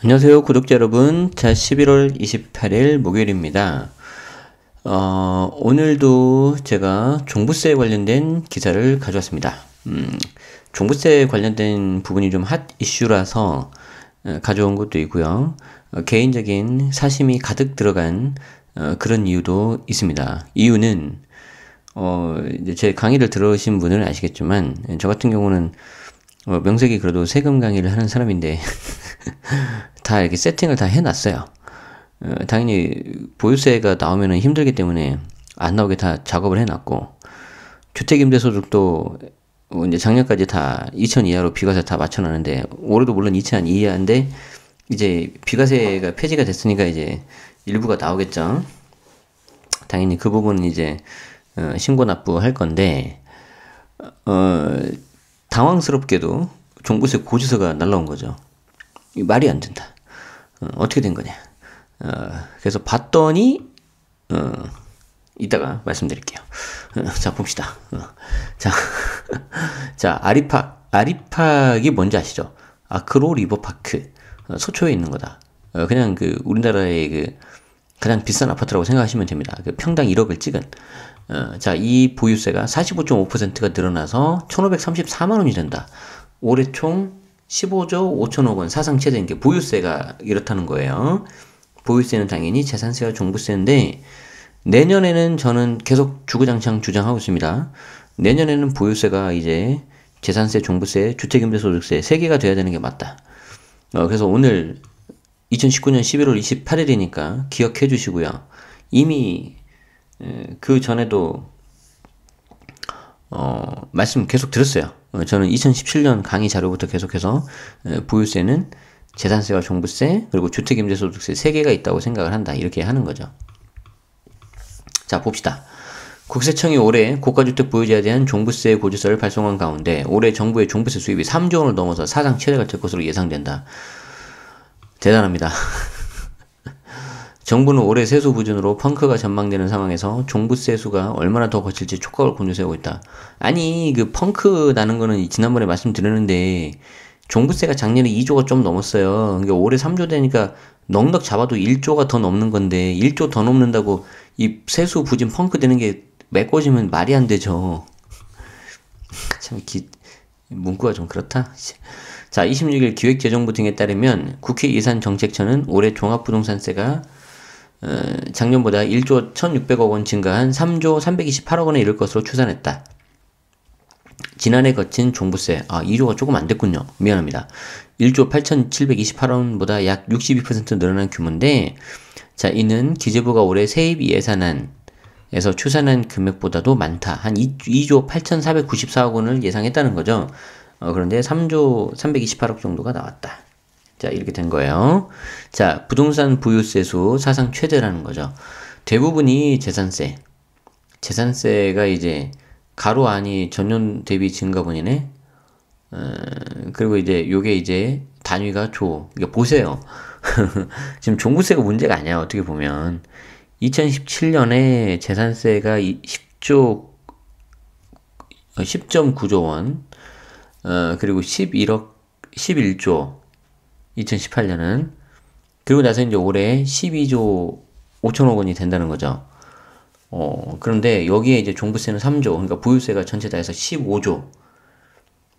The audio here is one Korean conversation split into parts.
안녕하세요, 구독자 여러분. 자, 11월 28일 목요일입니다. 오늘도 제가 종부세 관련된 기사를 가져왔습니다. 종부세 관련된 부분이 좀 핫 이슈라서 가져온 것도 있고요. 개인적인 사심이 가득 들어간 그런 이유도 있습니다. 이유는 이제 제 강의를 들으신 분은 아시겠지만 저 같은 경우는 명색이 그래도 세금 강의를 하는 사람인데 다 이렇게 세팅을 다 해놨어요. 당연히 보유세가 나오면 힘들기 때문에 안 나오게 다 작업을 해놨고, 주택임대소득도 이제 작년까지 다 2천 이하로 비과세 다 맞춰놨는데, 올해도 물론 2천 이하인데 이제 비과세가 폐지가 됐으니까 이제 일부가 나오겠죠. 당연히 그 부분은 이제 신고 납부할 건데, 당황스럽게도 종부세 고지서가 날라온 거죠. 말이 안 된다. 어떻게 된 거냐. 그래서 봤더니, 이따가 말씀드릴게요. 자, 봅시다. 자, 아리팍이 뭔지 아시죠? 아크로 리버파크. 서초에 있는 거다. 그냥 우리나라의 가장 비싼 아파트라고 생각하시면 됩니다. 평당 1억을 찍은. 자, 이 보유세가 45.5%가 늘어나서 1,534만원이 된다. 올해 총 15조 5천억 원 사상 최대인 게 보유세가 이렇다는 거예요. 보유세는 당연히 재산세와 종부세인데, 내년에는 저는 계속 주구장창 주장하고 있습니다. 내년에는 보유세가 이제 재산세, 종부세, 주택임대소득세 3개가 돼야 되는 게 맞다. 그래서 오늘 2019년 11월 28일이니까 기억해 주시고요. 이미 그 전에도 말씀 계속 드렸어요. 저는 2017년 강의 자료부터 계속해서 보유세는 재산세와 종부세 그리고 주택임대소득세 3개가 있다고 생각을 한다, 이렇게 하는 거죠. 자, 봅시다. 국세청이 올해 고가주택 보유자에 대한 종부세 고지서를 발송한 가운데 올해 정부의 종부세 수입이 3조 원을 넘어서 사상 최대가 될 것으로 예상된다. 대단합니다. 정부는 올해 세수 부진으로 펑크가 전망되는 상황에서 종부세 수가 얼마나 더 거칠지 촉각을 곤두세우고 있다. 아니, 펑크 나는 거는 지난번에 말씀드렸는데, 종부세가 작년에 2조가 좀 넘었어요. 그러니까 올해 3조 되니까 넉넉 잡아도 1조가 더 넘는 건데, 1조 더 넘는다고 이 세수 부진 펑크 되는 게 메꿔지면 말이 안 되죠. 참, 문구가 좀 그렇다. 자, 26일 기획재정부 등에 따르면 국회 예산정책처는 올해 종합부동산세가 작년보다 1조 1,600억 원 증가한 3조 328억 원에 이를 것으로 추산했다. 지난해 거친 종부세, 2조가 조금 안 됐군요. 미안합니다. 1조 8,728억 원보다 약 62% 늘어난 규모인데, 자, 이는 기재부가 올해 세입 예산안에서 추산한 금액보다도 많다. 한 2조 8,494억 원을 예상했다는 거죠. 그런데 3조 328억 정도가 나왔다. 자, 이렇게 된 거예요. 자, 부동산 보유세수 사상 최대라는 거죠. 대부분이 재산세가 이제 가로 안이 전년 대비 증가분이네. 그리고 이제 요게 이제 단위가 조. 그러니까 보세요. 지금 종부세가 문제가 아니야, 어떻게 보면. 2017년에 재산세가 10.9조 원, 그리고 11조, 2018년은. 그리고 나서 이제 올해 12조 5천억 원이 된다는 거죠. 그런데 여기에 이제 종부세는 3조, 그러니까 보유세가 전체 다 해서 15조.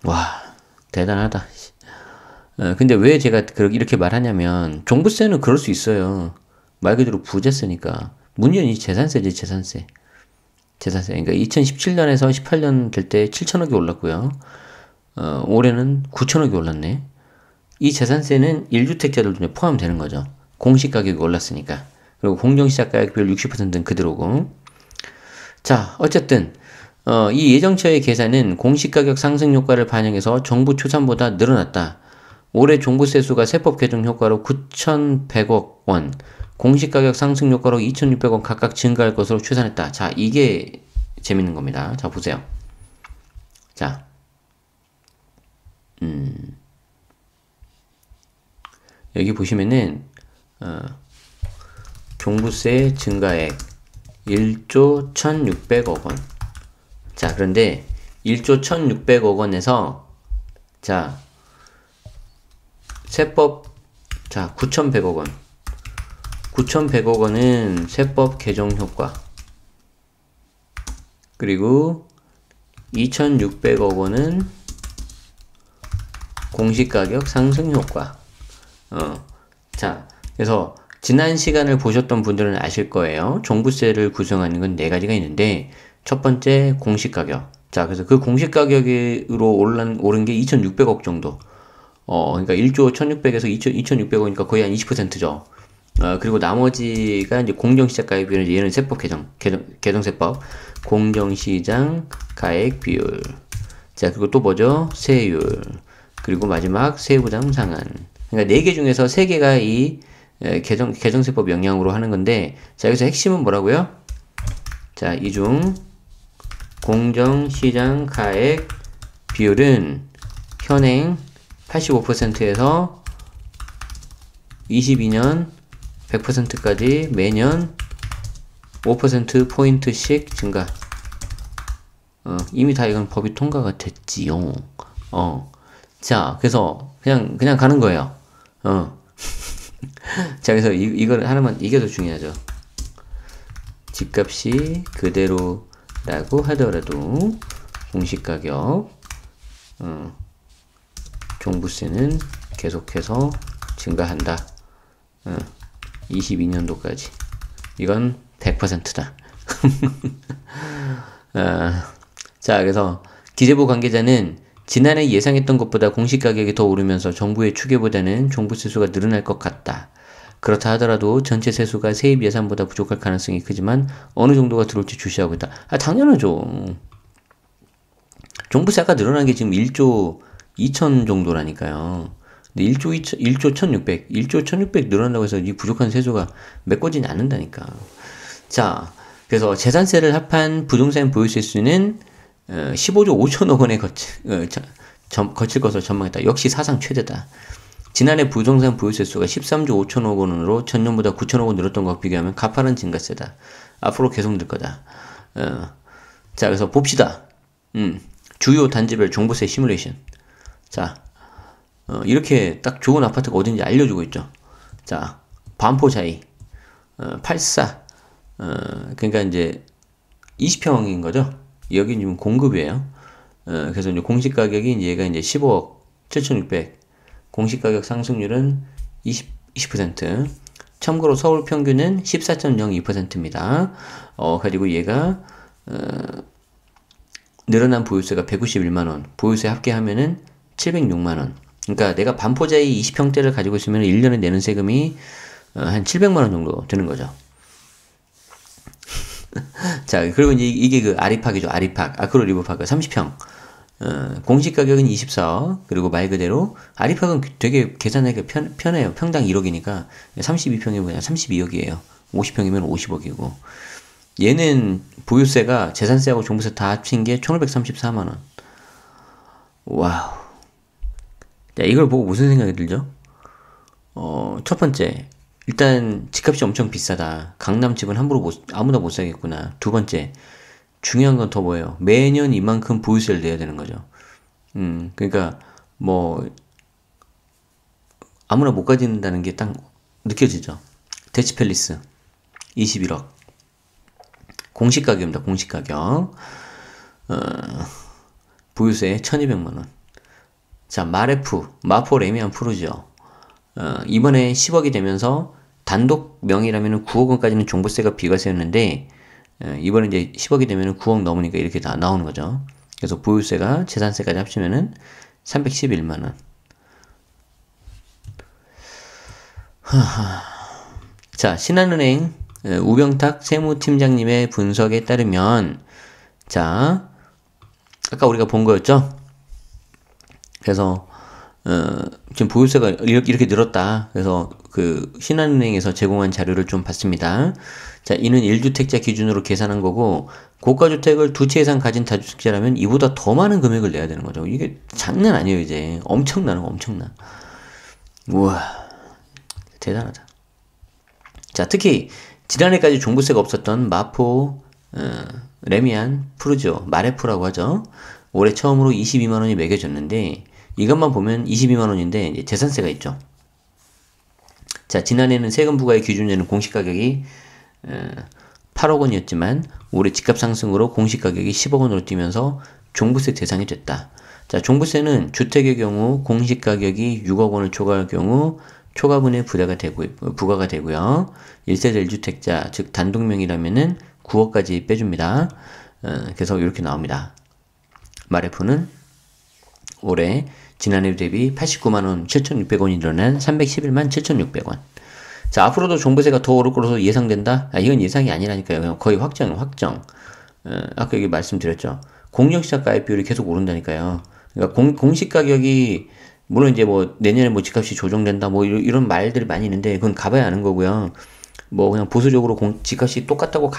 와, 대단하다. 근데 왜 제가 이렇게 말하냐면, 종부세는 그럴 수 있어요. 말 그대로 부재세니까. 문제는 재산세지, 재산세. 그러니까 2017년에서 18년 될 때 7천억이 올랐고요. 올해는 9천억이 올랐네. 이 재산세는 1주택자들도 포함되는 거죠. 공시가격이 올랐으니까. 그리고 공정시작가격별 60%는 그대로고. 자, 어쨌든 이 예정처의 계산은 공시가격 상승 효과를 반영해서 정부 추산보다 늘어났다. 올해 종부세 수가 세법 개정 효과로 9,100억 원, 공시가격 상승 효과로 2,600원 각각 증가할 것으로 추산했다. 자, 이게 재밌는 겁니다. 자, 보세요. 자, 여기 보시면은 종부세 증가액 1조 1,600억 원. 자, 그런데 1조 1,600억 원에서 자, 세법 자, 9,100억 원. 9,100억 원은 세법 개정 효과. 그리고 2,600억 원은 공시가격 상승 효과. 자, 그래서 지난 시간을 보셨던 분들은 아실 거예요. 종부세를 구성하는 건 네 가지가 있는데, 첫 번째 공시가격. 자, 그래서 그 공시가격으로 오른 게 2,600억 정도. 그러니까 1조 1,600에서 2,600억이니까 거의 한 20%죠. 그리고 나머지가 이제 공정시장 가액 비율, 얘는 세법 개정세법. 공정시장 가액 비율. 자, 그리고 또 뭐죠? 세율. 그리고 마지막 세부담 상한. 그러니까 4개 중에서 3개가 이 개정세법 영향으로 하는 건데, 자, 여기서 핵심은 뭐라고요? 자, 이 중 공정시장 가액 비율은 현행 85%에서 22년 100%까지 매년 5%포인트씩 증가. 이미 다 이건 법이 통과가 됐지요. 자, 그래서 그냥 가는 거예요. 자, 그래서 이걸 하나만, 이게 더 중요하죠. 집값이 그대로라고 하더라도 공시가격, 종부세는 계속해서 증가한다. 22년도까지. 이건 100%다. 자, 그래서 기재부 관계자는 지난해 예상했던 것보다 공시가격이 더 오르면서 정부의 추계보다는 종부세수가 늘어날 것 같다. 그렇다 하더라도 전체 세수가 세입 예산보다 부족할 가능성이 크지만 어느 정도가 들어올지 주시하고 있다. 당연하죠. 종부세가 늘어난 게 지금 1조 2천 정도라니까요. 근데 1조 1,600 늘어난다고 해서 이 부족한 세수가 메꿔지지 않는다니까. 자, 그래서 재산세를 합한 부동산 보유세수는 15조 5천억 원에 거칠 것으로 전망했다. 역시 사상 최대다. 지난해 부동산 보유세수가 13조 5천억 원으로 전년보다 9천억 원 늘었던 것과 비교하면 가파른 증가세다. 앞으로 계속 늘 거다. 자, 그래서 봅시다. 주요 단지별 종부세 시뮬레이션. 자, 이렇게 딱 좋은 아파트가 어딘지 알려주고 있죠. 자, 반포자이 84. 그러니까 이제 20평인 거죠. 여기 지금 공급이에요. 그래서 이제 공시가격이 이제 얘가 이제 15억 7,600. 공시가격 상승률은 20%. 참고로 서울 평균은 14.02%입니다. 가지고 얘가 늘어난 보유세가 191만원. 보유세 합계하면은 706만원. 그러니까 내가 반포자이 20평대를 가지고 있으면 1년에 내는 세금이 한 700만원 정도 되는 거죠. 자, 그리고 이제 이게 그 아리팍이죠. 아리팍. 아크로 리버파크 30평. 공시가격은 24억. 그리고 말 그대로 아리팍은 되게 계산하기가 편해요. 평당 1억이니까 32평이면 그냥 32억이에요. 50평이면 50억이고. 얘는 보유세가 재산세하고 종부세 다 합친 게 1,534만원. 와우. 자, 이걸 보고 무슨 생각이 들죠? 첫 번째, 일단 집값이 엄청 비싸다. 강남 집은 함부로 아무나 못 사겠구나. 두 번째, 중요한 건 더 뭐예요? 매년 이만큼 보유세를 내야 되는 거죠. 그러니까 뭐 아무나 못 가진다는 게 딱 느껴지죠. 대치팰리스 21억. 공시가격입니다. 공시가격. 보유세 1,200만원. 자, 마포 레미안 푸르지오. 이번에 10억이 되면서 단독 명의라면 9억 원까지는 종부세가 비과세였는데, 이번에 이제 10억이 되면 9억 넘으니까 이렇게 다 나오는 거죠. 그래서 보유세가 재산세까지 합치면은 311만원. 자, 신한은행 우병탁 세무팀장님의 분석에 따르면, 자, 아까 우리가 본 거였죠? 그래서 지금 보유세가 이렇게 늘었다. 그래서 그 신한은행에서 제공한 자료를 좀 봤습니다. 자, 이는 1주택자 기준으로 계산한 거고, 고가주택을 2채 이상 가진 다주택자라면 이보다 더 많은 금액을 내야 되는 거죠. 이게 장난 아니에요, 이제. 엄청나. 우와, 대단하다. 자, 특히 지난해까지 종부세가 없었던 마포, 레미안, 푸르지오, 마레프라고 하죠. 올해 처음으로 22만원이 매겨졌는데, 이것만 보면 22만원인데 재산세가 있죠. 자, 지난해는 세금 부과의 기준에는 공시가격이 8억 원이었지만 올해 집값 상승으로 공시가격이 10억 원으로 뛰면서 종부세 대상이 됐다. 자, 종부세는 주택의 경우 공시가격이 6억 원을 초과할 경우 초과분의 부과가 되고요. 1세대 1주택자, 즉 단독명의라면은 9억까지 빼줍니다. 그래서 이렇게 나옵니다. 마레프는 올해 지난해 대비 89만원 7,600원이 늘어난 311만 7,600원. 자, 앞으로도 종부세가 더 오를 것으로 예상된다? 이건 예상이 아니라니까요. 거의 확정. 아까 여기 말씀드렸죠. 공정시장 가입 비율이 계속 오른다니까요. 그러니까 공시가격이 물론 이제 뭐 내년에 뭐 집값이 조정된다 뭐 이런 말들이 많이 있는데 그건 가봐야 아는 거고요. 뭐 그냥 보수적으로 집값이 똑같다고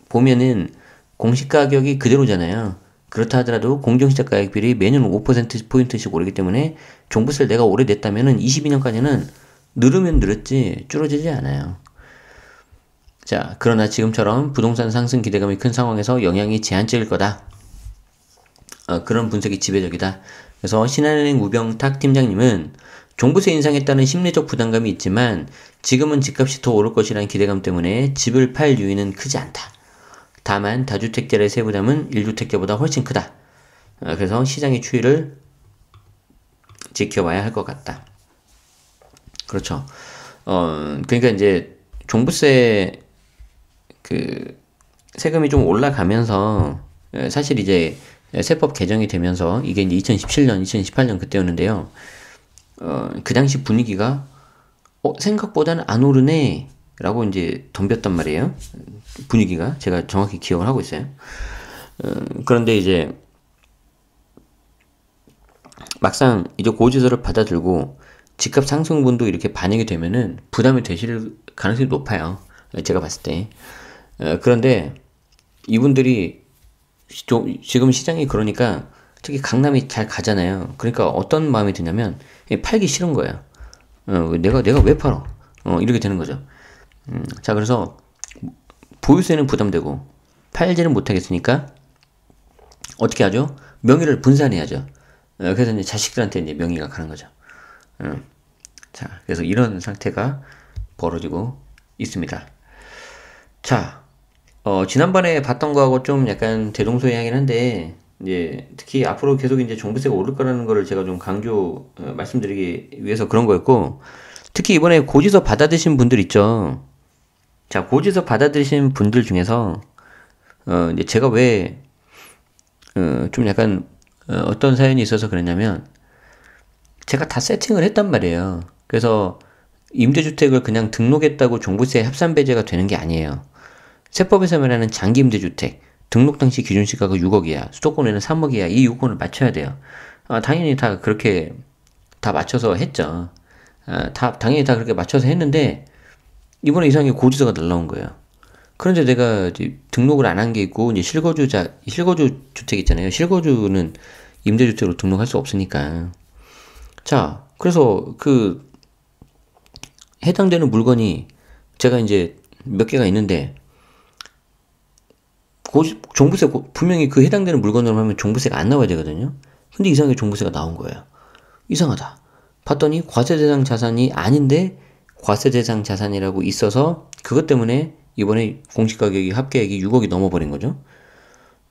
보면은 공시가격이 그대로잖아요. 그렇다 하더라도 공정시장 가액비율이 매년 5%포인트씩 오르기 때문에 종부세를 내가 오래 냈다면은 22년까지는 늘으면 늘었지 줄어들지 않아요. 자, 그러나 지금처럼 부동산 상승 기대감이 큰 상황에서 영향이 제한적일 거다. 그런 분석이 지배적이다. 그래서 신한은행 우병탁 팀장님은 종부세 인상에 따른 심리적 부담감이 있지만 지금은 집값이 더 오를 것이라는 기대감 때문에 집을 팔 유인은 크지 않다. 다만 다주택자의 세부담은 1주택자보다 훨씬 크다. 그래서 시장의 추이를 지켜봐야 할 것 같다. 그렇죠. 그러니까 이제 종부세 세금이 좀 올라가면서 사실 이제 세법 개정이 되면서 이게 이제 2017년, 2018년 그때였는데요. 그 당시 분위기가 생각보다는 안 오르네 라고 이제 덤볐단 말이에요. 분위기가 제가 정확히 기억을 하고 있어요. 그런데 이제 막상 이제 고지서를 받아들고 집값 상승분도 이렇게 반영이 되면은 부담이 되실 가능성이 높아요. 제가 봤을 때. 그런데 이분들이 지금 시장이 그러니까 특히 강남이 잘 가잖아요. 그러니까 어떤 마음이 드냐면 팔기 싫은 거예요. 내가 왜 팔어? 이렇게 되는 거죠. 자, 그래서 보유세는 부담되고 팔지는 못하겠으니까 어떻게 하죠? 명의를 분산해야죠. 그래서 이제 자식들한테 이제 명의가 가는 거죠. 자, 그래서 이런 상태가 벌어지고 있습니다. 자, 지난번에 봤던 거하고 좀 약간 대동소이하긴 한데, 이제 특히 앞으로 계속 이제 종부세가 오를 거라는 거를 제가 좀 말씀드리기 위해서 그런 거였고, 특히 이번에 고지서 받아드신 분들 있죠. 자, 고지서 받아드신 분들 중에서, 이제 제가 왜, 좀 약간, 어떤 사연이 있어서 그랬냐면, 제가 다 세팅을 했단 말이에요. 그래서 임대주택을 그냥 등록했다고 종부세 합산배제가 되는 게 아니에요. 세법에서 말하는 장기 임대주택, 등록 당시 기준 시가가 6억 이하, 수도권에는 3억 이하, 이 요건을 맞춰야 돼요. 당연히 다 그렇게 다 맞춰서 했죠. 당연히 다 그렇게 맞춰서 했는데, 이번에 이상하게 고지서가 날라온 거예요. 그런데 내가 이제 등록을 안 한 게 있고, 이제 실거주 주택 있잖아요. 실거주는 임대주택으로 등록할 수 없으니까. 자, 그래서 해당되는 물건이 제가 이제 몇 개가 있는데, 종부세, 분명히 그 해당되는 물건으로 하면 종부세가 안 나와야 되거든요? 근데 이상하게 종부세가 나온 거예요. 이상하다. 봤더니 과세대상 자산이 아닌데, 과세대상 자산이라고 있어서, 그것 때문에 이번에 공시가격이 합계액이 6억이 넘어버린 거죠.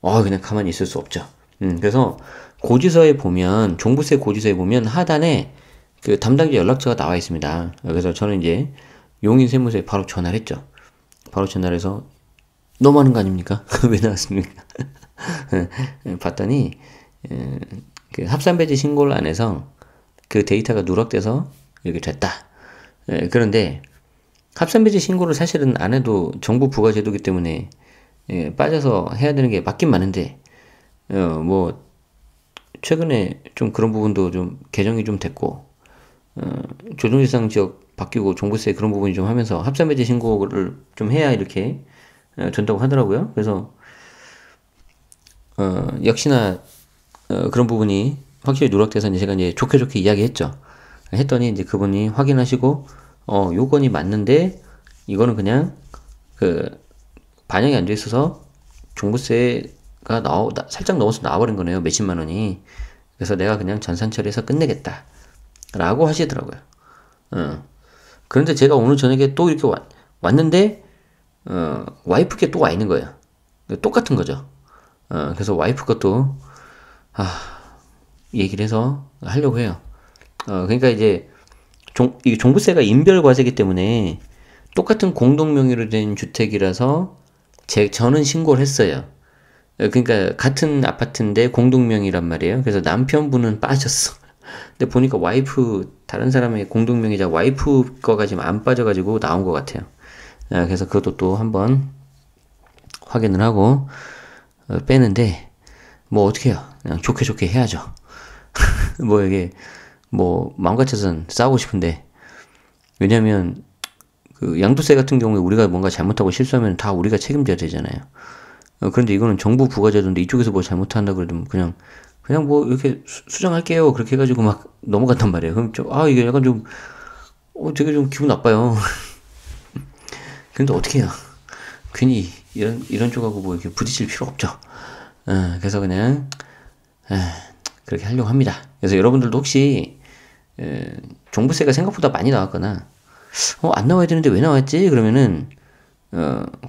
그냥 가만히 있을 수 없죠. 그래서 고지서에 보면, 종부세 고지서에 보면 하단에 그 담당자 연락처가 나와 있습니다. 그래서 저는 이제 용인세무서에 바로 전화를 했죠. 바로 전화를 해서 너무 하는 거 아닙니까? 왜 나왔습니까? 봤더니 그 합산배제 신고를 안 해서 그 데이터가 누락돼서 이렇게 됐다. 그런데 합산배제 신고를 사실은 안 해도 정부 부과제도기 때문에 빠져서 해야 되는 게 맞긴 맞는데 뭐 최근에 좀 그런 부분도 좀 개정이 좀 됐고 조정대상 지역 바뀌고 종부세 그런 부분이 좀 하면서 합산배제 신고를 좀 해야 이렇게 된다고 하더라고요. 그래서 역시나 그런 부분이 확실히 누락돼서 이제 제가 이제 좋게 이야기했죠. 했더니 이제 그분이 확인하시고 요건이 맞는데 이거는 그냥 반영이 안 돼 있어서 종부세가 살짝 넘어서 나와버린 거네요. 몇십만 원이. 그래서 내가 그냥 전산 처리해서 끝내겠다 라고 하시더라고요. 그런데 제가 오늘 저녁에 또 이렇게 왔는데, 와이프께 또 와 있는 거예요. 똑같은 거죠. 그래서 와이프 것도, 얘기를 해서 하려고 해요. 그러니까 이제, 이게 종부세가 인별과세이기 때문에 똑같은 공동명의로 된 주택이라서 저는 신고를 했어요. 그러니까 같은 아파트인데 공동명의란 말이에요. 그래서 남편분은 빠졌어. 근데 보니까 와이프 다른 사람의 공동명의자 와이프 거가 지금 안 빠져가지고 나온 것 같아요. 그래서 그것도 또 한번 확인을 하고 빼는데 뭐 어떻게 해요? 그냥 좋게 좋게 해야죠. 뭐 이게 뭐 마음 같아서는 싸우고 싶은데 왜냐면 그 양도세 같은 경우에 우리가 뭔가 잘못하고 실수하면 다 우리가 책임져야 되잖아요. 그런데 이거는 정부 부과제도인데 이쪽에서 뭐 잘못한다 그래도 그냥 뭐 이렇게 수정할게요 그렇게 해가지고 막 넘어갔단 말이에요. 그럼 이게 약간 좀 되게 좀 기분 나빠요. 근데 어떻게 해요? 괜히 이런 쪽하고 뭐 이렇게 부딪힐 필요 없죠. 그래서 그냥 그렇게 하려고 합니다. 그래서 여러분들도 혹시 종부세가 생각보다 많이 나왔거나 안 나와야 되는데 왜 나왔지? 그러면은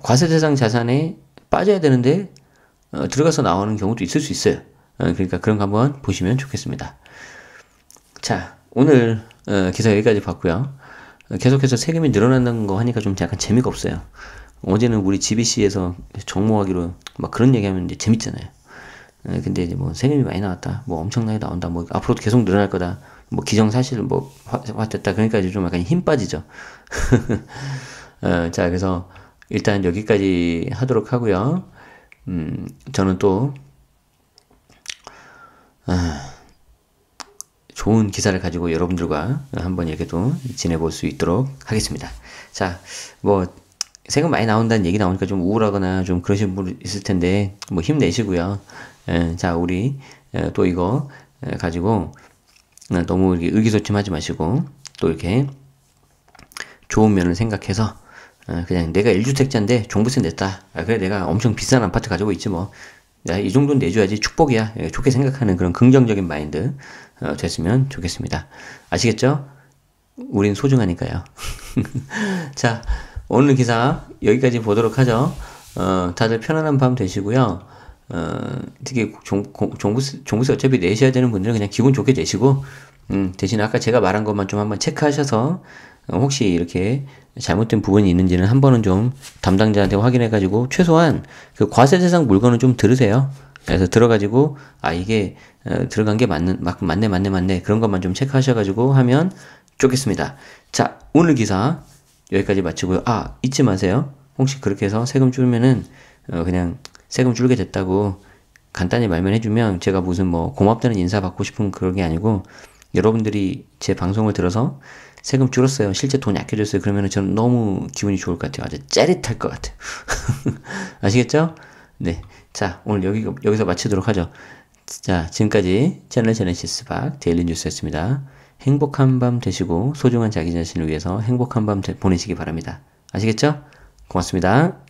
과세 대상 자산에 빠져야 되는데 들어가서 나오는 경우도 있을 수 있어요. 그러니까 그런 거 한번 보시면 좋겠습니다. 자, 오늘 기사 여기까지 봤고요. 계속해서 세금이 늘어난다는 거 하니까 좀 약간 재미가 없어요. 어제는 우리 GBC에서 정모하기로 막 그런 얘기하면 이제 재밌잖아요. 근데 이제 뭐 세금이 많이 나왔다, 뭐 엄청나게 나온다, 뭐 앞으로도 계속 늘어날 거다, 뭐 기정사실 뭐 됐다. 그러니까 이제 좀 약간 힘 빠지죠. 자, 그래서 일단 여기까지 하도록 하고요. 저는 또 좋은 기사를 가지고 여러분들과 한번 이렇게 또 지내볼 수 있도록 하겠습니다. 자, 뭐 세금 많이 나온다는 얘기 나오니까 좀 우울하거나 좀 그러신 분 있을 텐데 뭐 힘내시고요. 자, 우리 또 이거 가지고 너무 이렇게 의기소침하지 마시고 또 이렇게 좋은 면을 생각해서 그냥 내가 1주택자인데 종부세 냈다. 그래 내가 엄청 비싼 아파트 가지고 있지 뭐. 이 정도는 내줘야지 축복이야. 좋게 생각하는 그런 긍정적인 마인드 됐으면 좋겠습니다. 아시겠죠? 우린 소중하니까요. 자, 오늘 기사 여기까지 보도록 하죠. 다들 편안한 밤 되시고요. 특히 종부세 어차피 내셔야 되는 분들은 그냥 기분 좋게 내시고, 대신 아까 제가 말한 것만 좀 한번 체크하셔서, 혹시 이렇게 잘못된 부분이 있는지는 한 번은 좀 담당자한테 확인해가지고, 최소한 그 과세 대상 물건은 좀 들으세요. 그래서 들어가지고, 이게, 들어간 게 맞네. 그런 것만 좀 체크하셔가지고 하면 좋겠습니다. 자, 오늘 기사 여기까지 마치고요. 잊지 마세요. 혹시 그렇게 해서 세금 줄면은, 그냥 세금 줄게 됐다고 간단히 말만 해주면 제가 무슨 뭐 고맙다는 인사 받고 싶은 그런 게 아니고 여러분들이 제 방송을 들어서 세금 줄었어요. 실제 돈이 아껴졌어요. 그러면 저는 너무 기분이 좋을 것 같아요. 아주 짜릿할 것 같아요. 아시겠죠? 네. 자, 오늘 여기서 마치도록 하죠. 자, 지금까지 채널 제네시스 박 데일리 뉴스였습니다. 행복한 밤 되시고 소중한 자기 자신을 위해서 행복한 밤 보내시기 바랍니다. 아시겠죠? 고맙습니다.